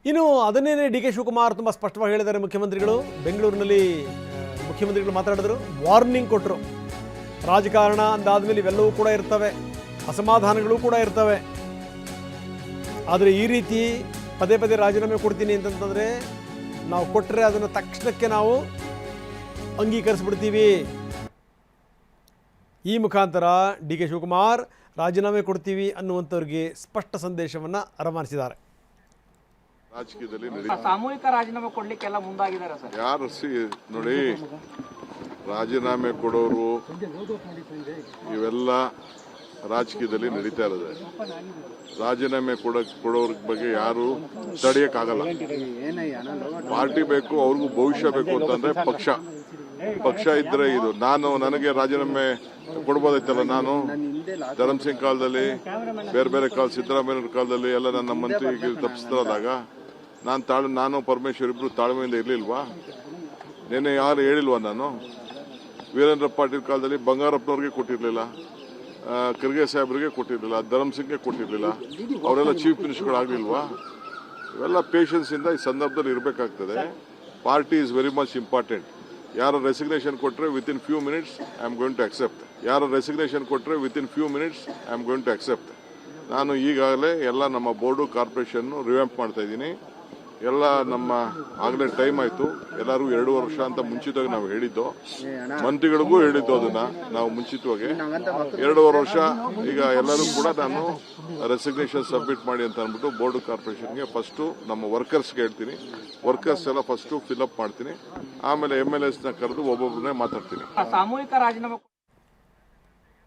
ಇನ್ನು ಅದನ್ನೇ D K Shivakumar ತುಂಬ ಸ್ಪಷ್ಟವಾಗಿ ಹೇಳಿದ್ದಾರೆ. ಮುಖ್ಯಮಂತ್ರಿಗಳು ಬೆಂಗಳೂರಿನಲ್ಲಿ ಮುಖ್ಯಮಂತ್ರಿಗಳು ಮಾತಾಡಿದ್ರು, ವಾರ್ನಿಂಗ್ ಕೊಟ್ಟರು. ರಾಜಕಾರಣ ಅಂದಾದ್ಮೇಲೆ ಇವೆಲ್ಲವೂ ಕೂಡ ಇರ್ತವೆ, ಅಸಮಾಧಾನಗಳು ಕೂಡ ಇರ್ತವೆ. ಆದರೆ ಈ ರೀತಿ ಪದೇ ಪದೇ ರಾಜೀನಾಮೆ ಕೊಡ್ತೀನಿ ಅಂತಂತಂದರೆ ನಾವು ಕೊಟ್ಟರೆ ಅದನ್ನು ತಕ್ಷಣಕ್ಕೆ ನಾವು ಅಂಗೀಕರಿಸ್ಬಿಡ್ತೀವಿ. ಈ ಮುಖಾಂತರ ಡಿ ಕೆ ಶಿವಕುಮಾರ್ ರಾಜೀನಾಮೆ ಕೊಡ್ತೀವಿ ಅನ್ನುವಂಥವ್ರಿಗೆ ಸ್ಪಷ್ಟ ಸಂದೇಶವನ್ನು ರವಾನಿಸಿದ್ದಾರೆ. ರಾಜಕೀಯದಲ್ಲಿ ಸಾಮೂಹಿಕ ರಾಜೀನಾಮೆ ಕೊಡ್ಲಿಕ್ಕೆಲ್ಲ ಮುಂದಾಗಿದ್ದಾರೆ ಸರ್. ಯಾರು ನೋಡಿ, ರಾಜೀನಾಮೆ ಕೊಡೋರು ಇವೆಲ್ಲ ರಾಜಕೀಯದಲ್ಲಿ ನಡೀತಾ ಇರೋದು. ರಾಜೀನಾಮೆ ಕೊಡೋರ ಬಗ್ಗೆ ಯಾರು ತಡೆಯಕ್ಕಾಗಲ್ಲ. ಪಾರ್ಟಿ ಬೇಕು, ಅವ್ರಿಗೂ ಭವಿಷ್ಯ ಬೇಕು ಅಂತಂದ್ರೆ ಪಕ್ಷ ಇದ್ರೆ ಇದು. ನನಗೆ ರಾಜೀನಾಮೆ ಕೊಡ್ಬೋದೈತಲ್ಲ. ನಾನು ಧರ್ಮ್ ಸಿಂಗ್ ಕಾಲದಲ್ಲಿ, ಬೇರೆ ಕಾಲ, ಸಿದ್ದರಾಮಯ್ಯ ಕಾಲದಲ್ಲಿ ಎಲ್ಲ ನನ್ನ ಮಂತ್ರಿಗೆ ತಪ್ಪಿಸ್ತಾರಾದಾಗ ನಾನು ಪರಮೇಶ್ವರ್ ಇಬ್ರು ತಾಳ್ಮೆಯಿಂದ ಇರ್ಲಿಲ್ವಾ? ನಿನ್ನೆ ಯಾರು ಹೇಳಿಲ್ವಾ? ನಾನು ವೀರೇಂದ್ರ ಪಾಟೀಲ್ ಕಾಲದಲ್ಲಿ ಬಂಗಾರಪ್ಪನವ್ರಿಗೆ ಕೊಟ್ಟಿರ್ಲಿಲ್ಲ, ಖರ್ಗೆ ಸಾಹೇಬ್ರಿಗೆ ಕೊಟ್ಟಿರ್ಲಿಲ್ಲ, ಧರ್ಮ್ ಸಿಂಗ್ಗೆ ಕೊಟ್ಟಿರ್ಲಿಲ್ಲ. ಅವರೆಲ್ಲ ಚೀಫ್ ಮಿನಿಸ್ಟರ್ಗಳಾಗ್ಲಿಲ್ವಾ? ಇವೆಲ್ಲ ಪೇಷನ್ಸ್ ಇಂದ ಈ ಸಂದರ್ಭದಲ್ಲಿ ಇರಬೇಕಾಗ್ತದೆ. Party is very much important. ಯಾರು ರೆಸಿಗ್ನೇಷನ್ ಕೊಟ್ಟರೆ within few minutes I am going to accept. ನಾನು ಈಗಾಗಲೇ ಎಲ್ಲ ನಮ್ಮ ಬೋರ್ಡು ಕಾರ್ಪೊರೇಷನ್ ರಿವ್ಯಾಂಪ್ ಮಾಡ್ತಾ ಇದ್ದೀನಿ. ಎಲ್ಲ ನಮ್ಮ ಆಗಲೇ ಟೈಮ್ ಆಯಿತು. ಎಲ್ಲರೂ 2 ವರ್ಷ ಅಂತ ಮುಂಚಿತವಾಗಿ ನಾವು ಹೇಳಿದ್ದು, ಮಂತ್ರಿಗಳಿಗೂ ಹೇಳಿದ್ದು. ಅದನ್ನ ನಾವು ಮುಂಚಿತವಾಗಿ 2 ವರ್ಷ ಈಗ ಎಲ್ಲರೂ ಕೂಡ ನಾನು ರೆಸಿಗ್ನೇಷನ್ ಸಬ್ಮಿಟ್ ಮಾಡಿ ಅಂತ ಅಂದ್ಬಿಟ್ಟು ಬೋರ್ಡ್ ಕಾರ್ಪೊರೇಷನ್ಗೆ ಫಸ್ಟು ನಮ್ಮ ವರ್ಕರ್ಸ್ಗೆ ಹೇಳ್ತೀನಿ. ವರ್ಕರ್ಸ್ ಎಲ್ಲ ಫಸ್ಟು ಫಿಲ್ಅಪ್ ಮಾಡ್ತೀನಿ. ಆಮೇಲೆ MLAs ನ ಕರೆದು ಒಬ್ಬೊಬ್ಬರನ್ನೇ ಮಾತಾಡ್ತೀನಿ. ಸಾಮೂಹಿಕ ರಾಜೀನಾಮೆ